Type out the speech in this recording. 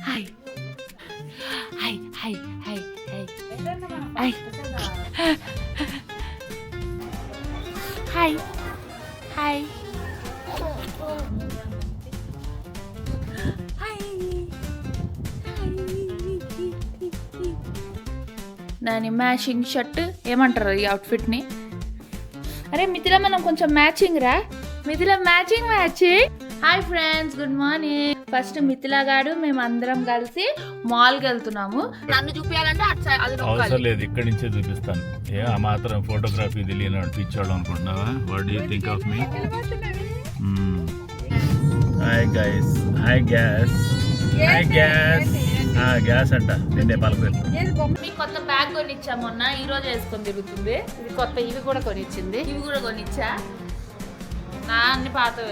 Hi hi hi hi hi hi hi దాని matching shirt ఏమంటారు ఈ అవుట్ఫిట్ని? అరే మిథిల మనం కొంచెం మ్యాచింగ్ రా, Mithila matching. Hi friends, good morning. First Mithila గారు మేము అందరం కలిసి మాల్కి వెళ్తున్నాము. నన్ను చూపించాలంటే అవసరం లేదు, ఇక్కడి నుంచే చూపిస్తాను. ఏ ఆ మాత్రం ఫోటోగ్రఫీ తెలియని పిచ్చోళ్ళు అనుకుంటున్నావా? What do you think of me? Hi guys, hi gas, hi gas. Gas అంట నిన్నే పలకలేదు. మీకు కొత్త బ్యాగ్ కొనిచ్చా మొన్న, ఈ రోజు వేసుకొని తిరుగుతుంది. ఇది కొత్త, ఇవి కూడా కొనిచ్చింది. ఇవి కూడా కొనిచ్చా. నా అన్ని పాతవి.